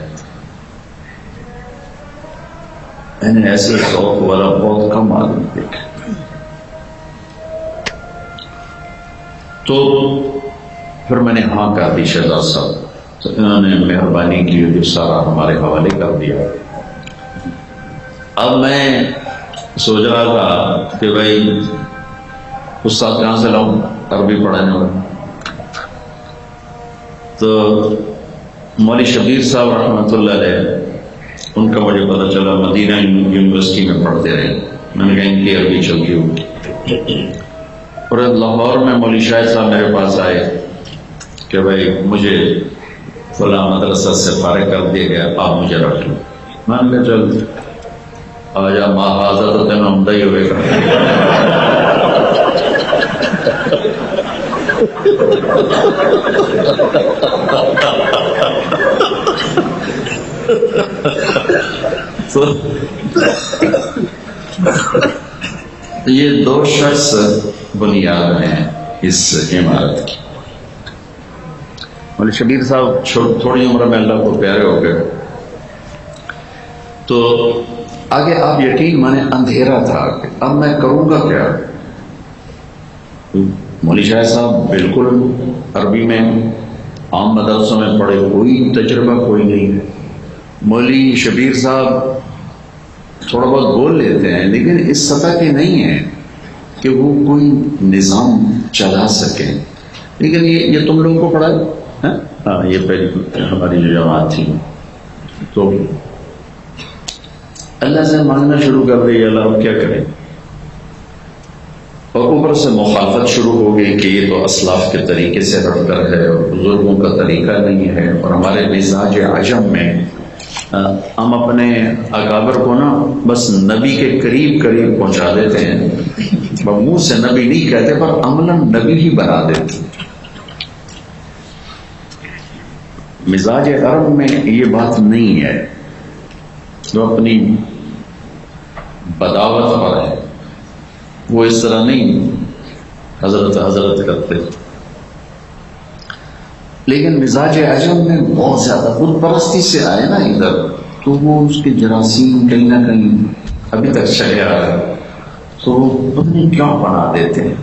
میں نے ایسے ذوق والا بہت کم آدمی دیکھا. تو پھر میں نے ہاں کہا دی شہزاد صاحب. تو انہوں نے مہربانی کی, جو سارا ہمارے حوالے کر دیا. اب میں سوچ رہا تھا کہ بھائی استاد کہاں سے لاؤں عربی پڑھانے والا. تو مولوی شبیر صاحب رحمۃ اللہ علیہ, ان کا مجھے پتہ چلا مدینہ یونیورسٹی میں پڑھتے رہے. میں نے کہا ان کی عربی چلتی ہوگی. اور لاہور میں مولوی شاہد صاحب میرے پاس آئے کہ بھائی مجھے فلاں مدرسہ سے فارغ کر دیا گیا, آپ مجھے رکھ لو. میں نے کہا چل آجا ماں حاضر تو تمہیں عمدہ ہی ہوئے گا. تو یہ دو شخص بنیاد ہیں اس عمارت کی. مولوی شبیر صاحب تھوڑی عمر میں اللہ کو پیارے ہو گئے. تو آگے آپ یقین مانے اندھیرا تھا کہ اب میں کروں گا کیا. مولوی شاہ صاحب بالکل عربی میں عام مدرسوں میں پڑھے, کوئی تجربہ کوئی نہیں ہے. مولوی شبیر صاحب تھوڑا بہت بول لیتے ہیں, لیکن اس سطح کے نہیں ہیں کہ وہ کوئی نظام چلا سکیں. لیکن یہ تم لوگوں کو پڑھا ہے. ہاں, یہ پہلی ہماری جو جماعت تھی, تو اللہ سے مانگنا شروع کر دیا, اللہ اب کیا کریں. اور اوپر سے مخالفت شروع ہو گئی کہ یہ تو اسلاف کے طریقے سے ہٹ کر ہے, اور بزرگوں کا طریقہ نہیں ہے. اور ہمارے مزاج عجم میں ہم اپنے اکابر کو نا بس نبی کے قریب پہنچا دیتے ہیں. منہ سے نبی نہیں کہتے پر عملاً نبی ہی بنا دیتے. مزاج عرب میں یہ بات نہیں ہے. جو اپنی بداوت پر ہے وہ اس طرح نہیں حضرت کرتے. لیکن مزاج عجم میں بہت زیادہ بت پرستی سے آئے نا ادھر, تو وہ اس کے جراثیم کہیں نہ کہیں ابھی تک چلے آ رہے, تو پتہ نہیں کیا بنا دیتے ہیں.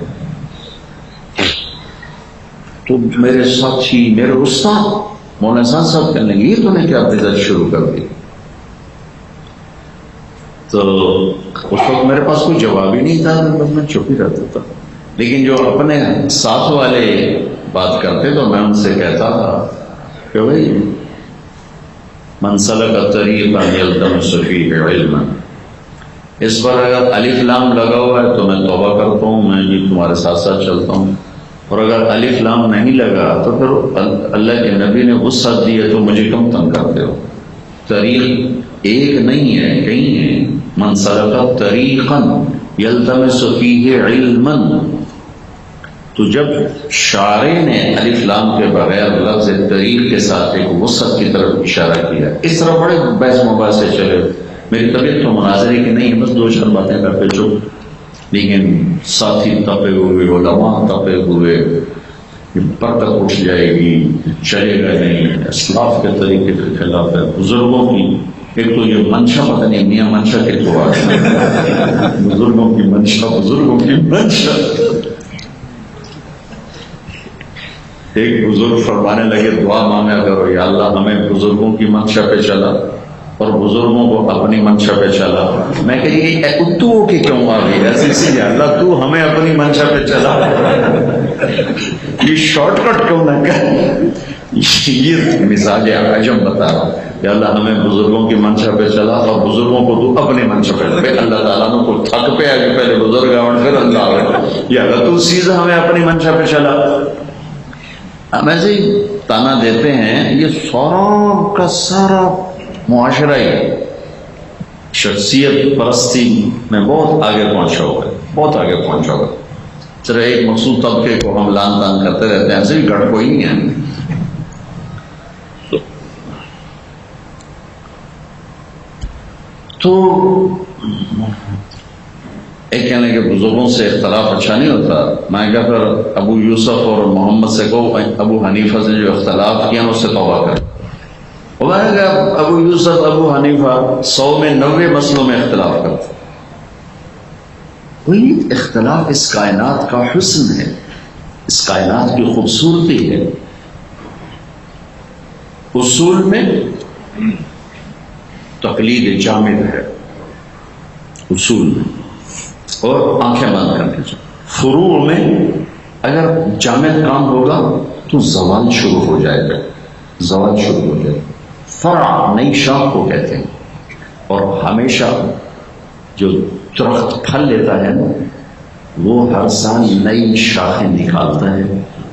تو میرے ساتھی, میرے استاد مولانا صاحب کہنے لگے یہ تو نے کیا بدعت شروع کر دی. تو اس وقت میرے پاس کوئی جواب ہی نہیں تھا, میں چپ ہی رہتا تھا. لیکن جو اپنے ساتھ والے بات کرتے تو میں ان سے کہتا تھا کہ بھائی من سلک طریقا یلتمس فیہ علما, اس پر اگر الف لام لگا ہوا ہے تو میں توبہ کرتا ہوں, میں بھی تمہارے ساتھ ساتھ چلتا ہوں. اور اگر الف لام نہیں لگا تو پھر اللہ کے نبی نے غصہ دیا تو مجھے کم تنگ کرتے ہو. طریق ایک نہیں ہے، کئی ہیں. من سلک طریقا یلتمس فیہ علما. تو جب شارع نے الف لام کے بغیر لفظ طریق کے ساتھ ایک وسعت کی طرف اشارہ کیا، اس طرح بڑے بحث مباحثے چلے. میری طبیعت تو مناظرے کی نہیں ہے، بس دو چار باتیں کر کے چپ. لیکن ساتھی تپے ہوئے، علماء تپے ہوئے، پردہ اٹھ جائے گی، چلے گا نہیں، اسلاف کے طریقے کے خلاف ہے. بزرگوں کی ایک تو یہ منشا پتہ نہیں میاں منشا کے تو بزرگوں کی منشا، بزرگوں کی منشا. ایک بزرگ فرمانے لگے دعا مانگا کرو یا اللہ ہمیں بزرگوں کی منشا پہ چلا اور بزرگوں کو اپنی منشا پہ چلا. میں کہ یہ اتو کے کیوں آ گئی ایسے اسی اللہ تو ہمیں اپنی منشا پہ چلا. یہ شارٹ کٹ کیوں نہ کر. یہ مزاج عجم بتا رہا ہوں کہ اللہ ہمیں بزرگوں کی منشا پہ چلا اور بزرگوں کو تو اپنی منشا پہ چلا. اللہ تعالیٰ کو تھک پہ آگے پہلے بزرگ آؤں پھر اللہ آگے یا اللہ تو سیدھا ہمیں اپنی منشا پہ چلا. ہم ایسے ہی تانا دیتے ہیں. یہ سارا کا سارا معاشرہ ہی شخصیت پرستی میں بہت آگے پہنچا ہوگا، بہت آگے پہنچا ہوگا. صرف ایک مخصوص طبقے کو ہم لان تان کرتے رہتے ہیں، ایسے ہی گڑھ کوئی نہیں ہے. تو ایک کہنے کہ بزرگوں سے اختلاف اچھا نہیں ہوتا. میں کہا پھر ابو یوسف اور محمد سے کہو ابو حنیفہ سے جو اختلاف کیا اس سے توبہ کر. میں نے کہا ابو یوسف ابو حنیفہ 100 میں 90 مسئلوں میں اختلاف کرتے. وہی اختلاف اس کائنات کا حسن ہے، اس کائنات کی خوبصورتی ہے. اصول میں تقلید جامد ہے، اصول میں، اور آنکھیں بند کرنے چاہیے. فروع میں اگر جامد کام ہوگا تو زوال شروع ہو جائے گا، زوال شروع ہو جائے گا. فرع نئی شاخ کو کہتے ہیں، اور ہمیشہ جو درخت پھل لیتا ہے نا وہ ہر سال نئی شاخیں نکالتا ہے.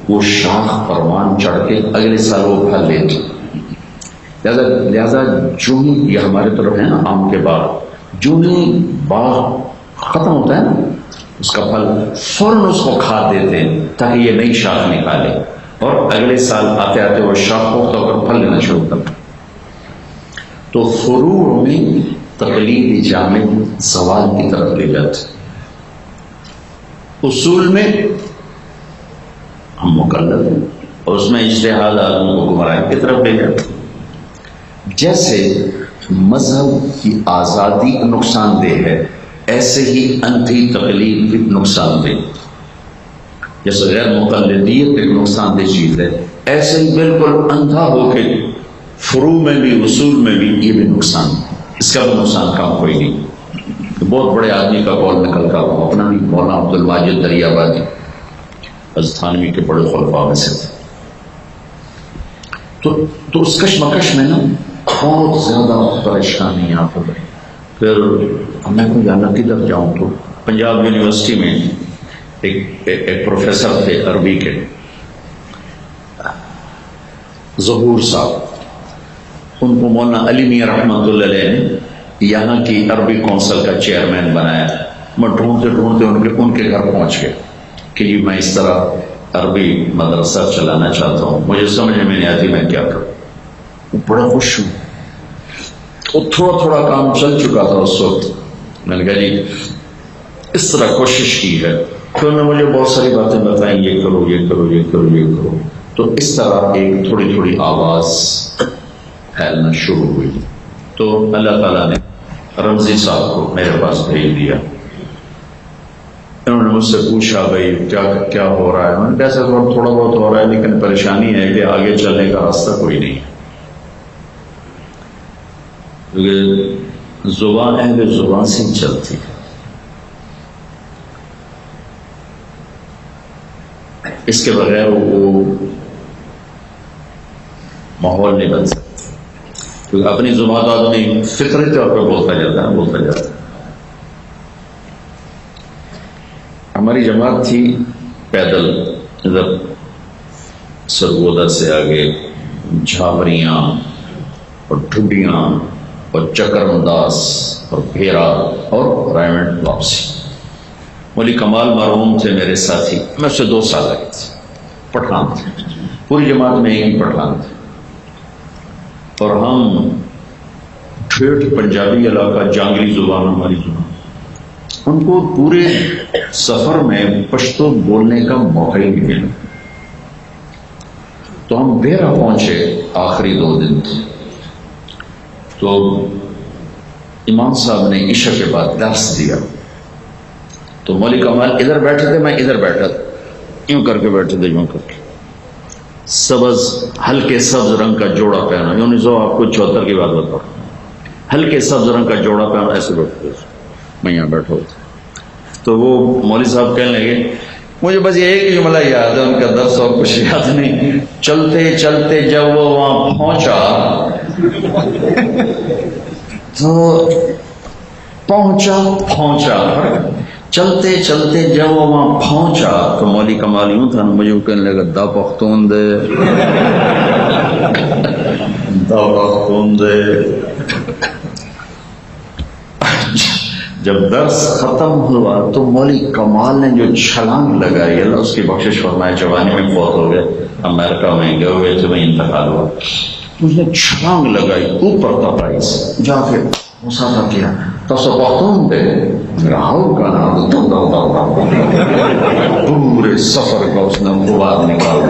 وہ شاخ پروان چڑھ کے اگلے سال وہ پھل لیتا ہے. لہذا جو ہی یہ ہمارے طرف ہے نا آم کے باغ، جو ہی باغ ختم ہوتا ہے نا اس کا پھل فوراً اس کو کھاد دیتے ہیں تاکہ یہ نئی شاخ نکالے، اور اگلے سال آتے آتے وہ شاخ پختہ ہو کر پھل لینا شروع کرتا. تو فروع میں تقلید جامد زوال کی طرف لے جاتے. اصول میں ہم مکلف ہیں اور اس میں اجتہاد آدمی کو گمراہی کی طرف لے جاتے. جیسے مذہب کی آزادی نقصان دہ ہے، ایسے ہی انتھی تقلید بھی نقصان دہ. جیسے غیر مقلدیت ایک نقصان دہ چیز ہے، ایسے ہی بالکل اندھا ہو کے فروع میں بھی اصول میں بھی یہ بھی نقصان. اس کا بھی نقصان کام کوئی نہیں. بہت بڑے آدمی کا قول نکل کا اپنا بھی مولانا عبد الماجد دریابادی ازتھانوی کے بڑے خلفاء میں سے تھے. تو اس کشمکش میں نا بہت زیادہ پریشانیاں ہو گئی. پھر میں کوئی جانا کدھر جاؤں تو پنجاب یونیورسٹی میں ایک پروفیسر تھے عربی کے، ظہور صاحب. ان کو مولانا علی میاں رحمۃ اللہ علیہ نے یہاں کی عربی کونسل کا چیئرمین بنایا. میں ڈھونڈتے ڈھونڈتے ان کے گھر پہنچ گیا کہ جی میں اس طرح عربی مدرسہ چلانا چاہتا ہوں، مجھے سمجھ میں نہیں آتی میں کیا کروں. بڑا خوش ہوں. وہ تھوڑا تھوڑا کام چل چکا تھا اس وقت. میں نے کہا جی اس طرح کوشش کی ہے. پھر انہوں نے مجھے بہت ساری باتیں بتائیں، یہ کرو یہ کرو یہ کرو یہ کرو. تو اس طرح ایک تھوڑی تھوڑی آواز پھیلنا شروع ہوئی. تو اللہ تعالیٰ نے رمزی صاحب کو میرے پاس بھیج دیا. انہوں نے مجھ سے پوچھا بھائی کیا ہو رہا ہے. میں نے کیسے تھوڑا بہت ہو رہا ہے لیکن پریشانی ہے کہ آگے چلنے کا راستہ کوئی نہیں ہے. کیونکہ زبان اہل زبان سے ہی چلتی ہے. اس کے بغیر وہ ماحول نہیں بن سکتا. کیونکہ اپنی زبان آدمی فطری طور پہ بولتا جاتا ہے. ہماری جماعت تھی پیدل ادھر سرگودا سے آگے جھاوریاں اور ڈھڈیاں اور چکرمداس اور پھیرا اور رائمنڈ واپسی. مولوی کمال مرحوم تھے میرے ساتھی، میں سے 2 سال لگے تھے، پٹھان تھے، پوری جماعت میں ایک ہی پٹھان تھے، اور ہم ٹھیٹھ پنجابی علاقہ، جانگری زبان ہماری زبان، ان کو پورے سفر میں پشتو بولنے کا موقع ہی نہیں ملا. تو ہم بیرا پہنچے، آخری 2 دن تھے. تو امام صاحب نے عشاء کے بعد درس دیا. تو مولوی کمال ادھر بیٹھے تھے، میں ادھر بیٹھا تھا، یوں کر کے بیٹھے تھے، یوں کر کے، سبز ہلکے سبز رنگ کا جوڑا پہنا، یوں نہیں، آپ کو 74 کی بات بتاؤ، ہلکے سبز رنگ کا جوڑا پہنا، ایسے بیٹھے تھے، میں یہاں بیٹھا ہوتا. تو وہ مولوی صاحب کہنے لگے، مجھے بس یہ ایک جملہ یاد ہے ان کا درس، اور کچھ یاد نہیں. چلتے چلتے جب وہ وہاں پہنچا تو پہنچا چلتے چلتے جب وہ وہاں پہنچا تو مولوی کمال یوں تھا نا، مجھے کہنے لگا دا پختون دے دا پختون دے. جب درس ختم ہوا تو مولوی کمال نے جو چھلانگ لگائی، اللہ اس کی بخشش فرمائے، جوانی میں فوت ہو گئے، امریکہ میں گئے ہوئے تھے، وہیں انتقال ہوا. اس نے چھلانگ لگائی اوپر تک آئی، جا کے مسافہ کیا، تو سب پختون دے راہو کا نام پورے سفر کا اس نے بات نکالا.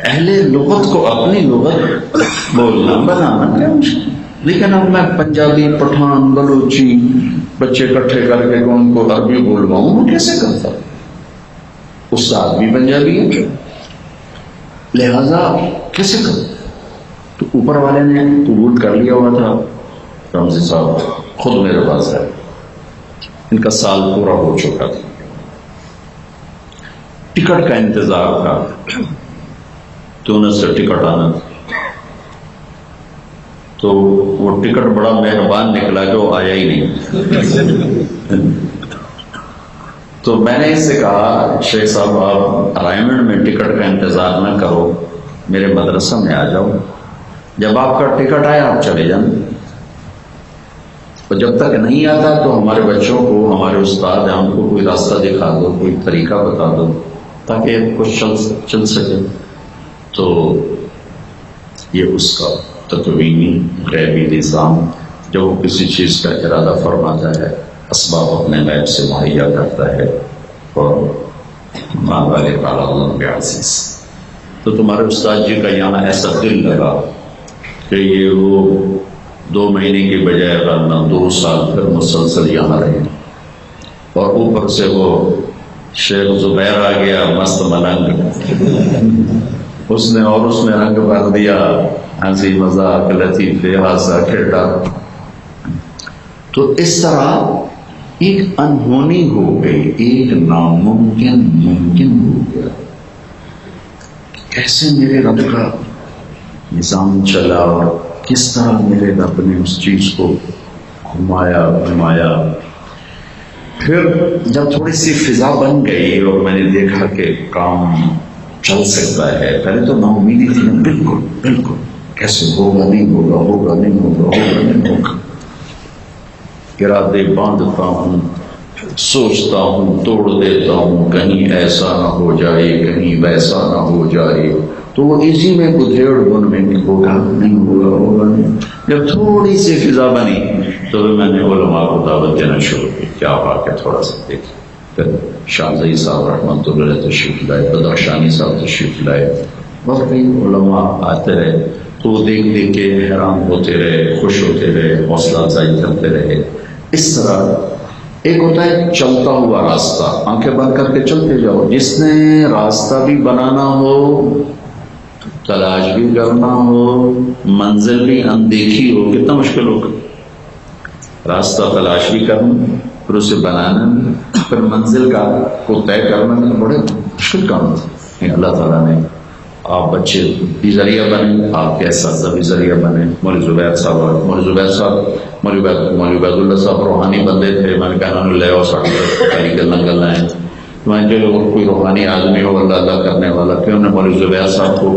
اہل لغت کو اپنی لغت بولنا بنانا کیا مشکل، لیکن اب میں پنجابی، پٹھان، بلوچی بچے اکٹھے کر کے ان کو عربی بولواؤں، وہ کیسے کرتا؟ استاد بھی پنجابی ہے، لہذا کیسے کرتا؟ تو اوپر والے نے قبول کر لیا ہوا تھا. رمزی صاحب خود میرے پاس ہے، ان کا سال پورا ہو چکا تھا، ٹکٹ کا انتظار تھا، تو انہیں سے ٹکٹ آنا تھا. تو وہ ٹکٹ بڑا مہربان نکلا کہ وہ آیا ہی نہیں. تو میں نے اس سے کہا، شیخ صاحب آپ رائمنڈ میں ٹکٹ کا انتظار نہ کرو، میرے مدرسہ میں آ جاؤ، جب آپ کا ٹکٹ آئے آپ چلے جائیں، اور جب تک نہیں آتا تو ہمارے بچوں کو، ہمارے استاد ہیں، ہم کو کوئی راستہ دکھا دو، کوئی طریقہ بتا دو تاکہ کچھ چل سکے. تو یہ اس کا تکوینی غیبی نظام، جب وہ کسی چیز کا ارادہ فرماتا ہے، اسباب اپنے غیب سے مہیا کرتا ہے. اور ماں والے تعالیٰ اللہ عزیز، تو تمہارے استاد جی کا یہاں ایسا دل لگا کہ یہ وہ 2 مہینے کی بجائے کرنا 2 سال پھر مسلسل یہاں رہے. اور اوپر سے وہ شیخ زبیر آ گیا، مست ملنگ، اس نے رنگ بھر دیا، ہنسی مذاق لطیفے ہاسا کھیٹا. تو اس طرح ایک انہونی ہو گئی، ایک ناممکن ممکن ہو گیا. کیسے میرے رب کا نظام چلا، اور کس طرح میرے رب نے اس چیز کو گھمایا. پھر جب تھوڑی سی فضا بن گئی اور میں نے دیکھا کہ کام چل سکتا ہے، پہلے تو نا امیدی تھی نا، بالکل کیسے ہوگا نہیں ہوگا. ارادے باندھتا ہوں، سوچتا ہوں، توڑ دیتا ہوں، کہیں ایسا نہ ہو جائے، کہیں ویسا نہ ہو جائے. تو وہ اسی میں گدھیڑ بن میں ہوگا نہیں. جب تھوڑی سی فضا بنی تو میں نے علماء کو دعوت دینا شروع کی، کیا واقع تھوڑا سا دیکھ. پھر شاہزئی صاحب رحمۃ اللہ علیہ تشریف لائے، بدخشانی صاحب تشریف لائے، اور کئی علماء آتے رہے. تو دیکھ کے حیران ہوتے رہے، خوش ہوتے رہے، حوصلہ افزائی کرتے رہے. اس طرح ایک ہوتا ہے چلتا ہوا راستہ، آنکھیں بند کر کے چلتے جاؤ. جس نے راستہ بھی بنانا ہو، تلاش بھی کرنا ہو، منزل بھی اندیکھی ہو، کتنا مشکل ہوگا. راستہ تلاش بھی کرنا، پھر اسے بنانا، پھر منزل کا کو طے کرنا، بڑے مشکل کام ہے. اللہ تعالیٰ نے آپ بچے بھی ذریعہ بنے، آپ کے اساتذہ بھی ذریعہ بنے. مولوی زبیر صاحب مولوی عبید اللہ صاحب روحانی بندے تھے. میں نے کہا انہوں نے لے اور ساڑھی کر لنگل لائیں. میں جو کوئی روحانی آدمی ہو اللہ اللہ کرنے والا، کہ انہوں نے مولوی زبیر صاحب کو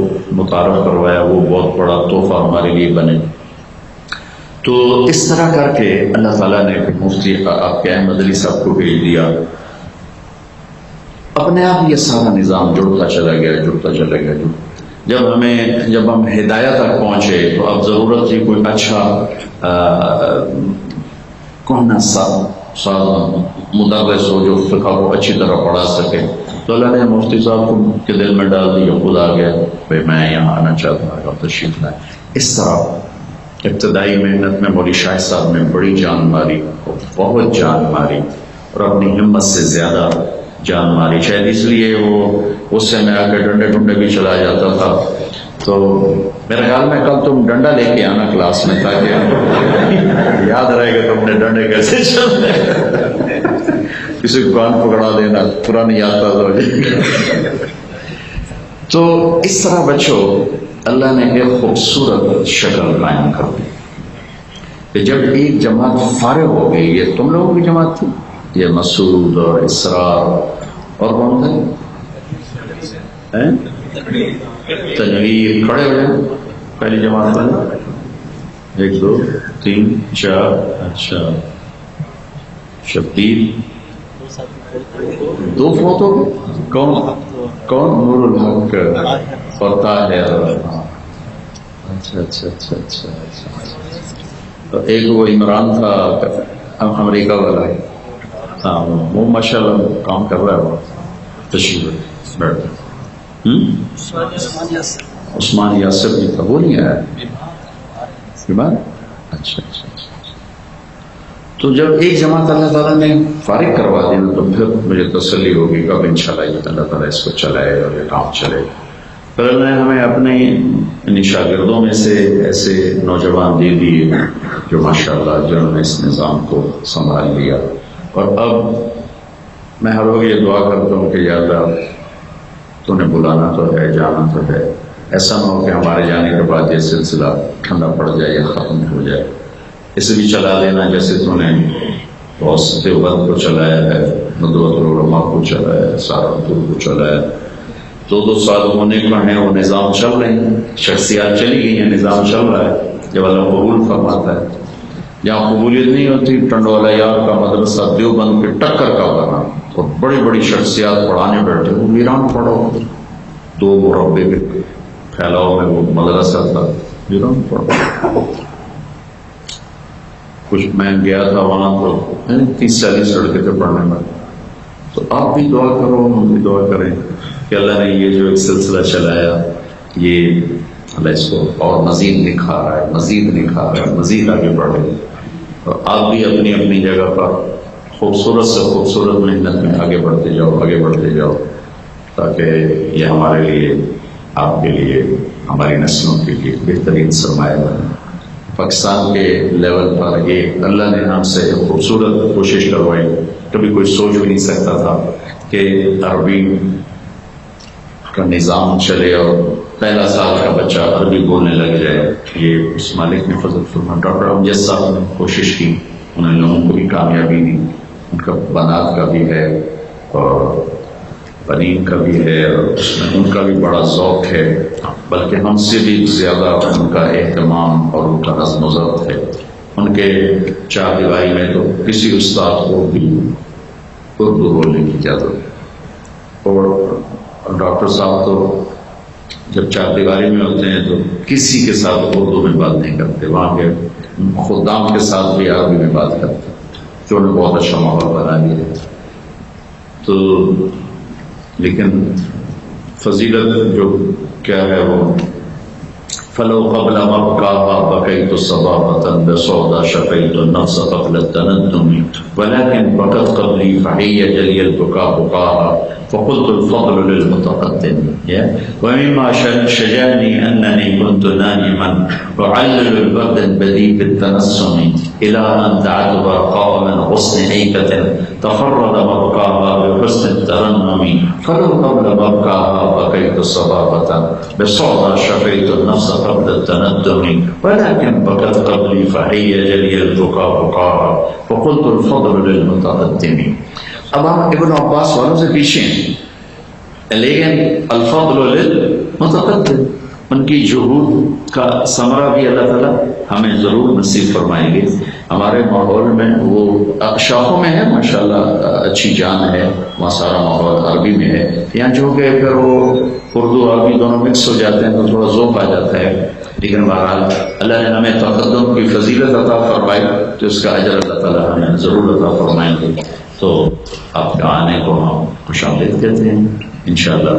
متعارف کروایا، وہ بہت بڑا تحفہ ہمارے لیے بنے. تو اس طرح کر کے اللہ تعالیٰ نے مفتی آپ کے احمد علی صاحب کو بھیج دیا. اپنے آپ یہ سارا نظام جڑتا چلا گیا. جب ہم ہدایت تک پہنچے تو اب ضرورت تھی کوئی اچھا کون سا مدرس ہو جو فقہ کو اچھی طرح پڑھا سکے. تو اللہ نے مفتی صاحب کو کے دل میں ڈال دیا، خود آ گیا بھائی میں یہاں آنا چاہتا ہوں، تشریف لائے. اس طرح ابتدائی محنت میں مولوی شاہ صاحب نے بڑی جان ماری، بہت جان ماری، اور اپنی ہمت سے زیادہ جان ماری. شاید اس لیے وہ اس سے میں آ کے ڈنڈے بھی چلا جاتا تھا. تو میرے خیال میں کل تم ڈنڈا لے کے آنا کلاس میں، تاکہ یاد رہے گا تم نے ڈنڈے کیسے چلنے. کسی کو کان پکڑا دینا، پرانی یاد تازہ ہو جائے. تو اس طرح بچوں اللہ نے ایک خوبصورت شکل قائم کر دی کہ جب ایک جماعت فارغ ہو گئی، یہ تم لوگوں کی جماعت تھی، یہ مسعود اور اسرار اور کون تھے، تنویر، کھڑے ہو جائیں پہلی جماعت والے، 1 2 3 4، اچھا شبیر 2 فوت ہو گئے. کون نور الحق اور طاہر. اچھا. ایک وہ عمران تھا امریکہ والا، ہاں وہ ماشاء اللہ کام کر رہا ہے. وہ تشریف بیٹھ. عثمان یاسر بھی تھا، وہ نہیں آیا بیمار. اچھا. تو جب ایک جماعت اللہ تعالیٰ نے فارغ کروا دی تو پھر مجھے تسلی ہوگی کہ اب انشاءاللہ اللہ تعالیٰ اس کو چلائے اور یہ کام چلے. پھر اللہ نے ہمیں اپنے شاگردوں میں سے ایسے نوجوان دے دیے جو ماشاءاللہ جنہوں نے اس نظام کو سنبھال لیا. اور اب میں ہر وقت یہ دعا کرتا ہوں کہ یا اللہ تو نے بلانا تو ہے، جانا تو ہے، ایسا نہ ہو کہ ہمارے جانے کے بعد یہ سلسلہ ٹھنڈا پڑ جائے یا ختم ہو جائے. اسے بھی چلا دینا جیسے تو نے بہت دیوبند کو چلایا ہے، ندوۃ العلماء کو چلایا ہے، سہارنپور کو چلایا ہے. 2 سال ہونے کا ہے، وہ نظام چل رہے ہیں، شخصیات چلی گئی ہیں، نظام چل رہا ہے. جب اللہ قبول فرماتا ہے، جہاں قبولیت نہیں ہوتی، ٹنڈوالہ یار کا مدرسہ دیوبند کے ٹکر کا بنا، اور بڑی بڑی شخصیات پڑھانے بیٹھے، وہ ویران پڑھو، 2 مربع کے پھیلاؤ میں وہ مدرسہ تھا، ویران پڑھو. کچھ میں گیا تھا وہاں تو 30-40 لڑکے تھے پڑھنے میں. تو آپ بھی دعا کرو، ہم بھی دعا کریں کہ اللہ نے یہ جو ایک سلسلہ چلایا، یہ اللہ اس کو اور مزید نکھارا ہے، مزید آگے بڑھے. اور آپ بھی اپنی اپنی جگہ پر خوبصورت سے خوبصورت محنت میں آگے بڑھتے جاؤ تاکہ یہ ہمارے لیے، آپ کے لیے، ہماری نسلوں کے لیے بہترین سرمایہ بنے. پاکستان کے لیول پر ایک اللہ نے ہم سے ایک خوبصورت کوشش کروائی. کبھی کوئی سوچ بھی نہیں سکتا تھا کہ عربی کا نظام چلے اور پہلا سال کا بچہ عربی بولنے لگ جائے. یہ اس مالک نے فضل فرمایا. ڈاکٹر امجد صاحب نے کوشش کی، انہوں لوگوں کو بھی کامیابی دی. ان کا بنات کا بھی ہے اور بنین کا بھی ہے، اور اس میں ان کا بھی بڑا ذوق ہے، بلکہ ہم سے بھی زیادہ ان کا اہتمام اور ان کا نظم و ضبط ہے. ان کے 4 دیواری میں تو کسی استاد کو بھی اردو بولنے کی اجازت ہے. اور ڈاکٹر صاحب تو جب 4 دیواری میں ہوتے ہیں تو کسی کے ساتھ اردو میں بات نہیں کرتے، وہاں کے خدام کے ساتھ بھی عربی میں بات کرتے، جو انہیں بہت اچھا ماحول بنا دیا. تو لیکن فضیلت جو کیا ہے وہ فلو قبل مبكاها بكيت صبابة بصعدا شفيت النفس قبل التندم ولكن بكت قبلي فحي جلي البكاء بكاها فقلت الفضل للمتقدم. ومما شجعني أنني كنت نائما أعلل البرد البديء بالتنسم إلى أن دعت برقاء من غصن هيبة تفرد مبكاها بحسن الترنم. فلو قبل مبكاها بكيت صبابة بصعدا شفيت النفس قبل التندم ولكن بكت قبلي فحي جلي البكاء بكاها فقلت الفضل للمتقدم. اب ہم ابن عباس والوں سے پیچھے ہیں، لیکن الفضل للمتقدم، ان کی جہود کا ثمرہ بھی اللہ تعالیٰ ہمیں ضرور نصیب فرمائیں گے۔ ہمارے ماحول میں وہ شاخوں میں ہے ماشاءاللہ، اچھی جان ہے، وہاں سارا ماحول عربی میں ہے، یہاں جو کہ پھر وہ اردو عربی دونوں مکس ہو جاتے ہیں تو تھوڑا ذوق آ جاتا ہے، لیکن بہرحال اللہ نے ہمیں تقدم کی فضیلت عطا فرمائی تو اس کا اجر اللہ تعالیٰ ہمیں ضرور عطا فرمائیں گے۔ تو آپ کے آنے کو ہم خوش آمدید کہتے ہیں، انشاءاللہ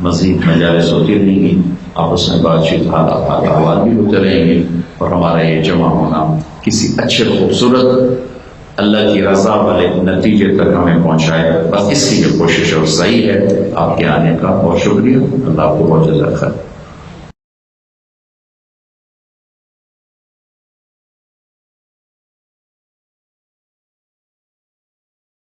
مزید مجالس ہوتی رہیں گی، آپس میں بات چیت حالات احوال بھی ہوتے رہیں گے، اور ہمارا یہ جمع ہونا کسی اچھے خوبصورت اللہ کی رضا والے نتیجے تک ہمیں پہنچائے، بس اس کی جو کوشش اور صحیح ہے آپ کے آنے کا، بہت شکریہ، اللہ آپ کو بہت جزاک خیر۔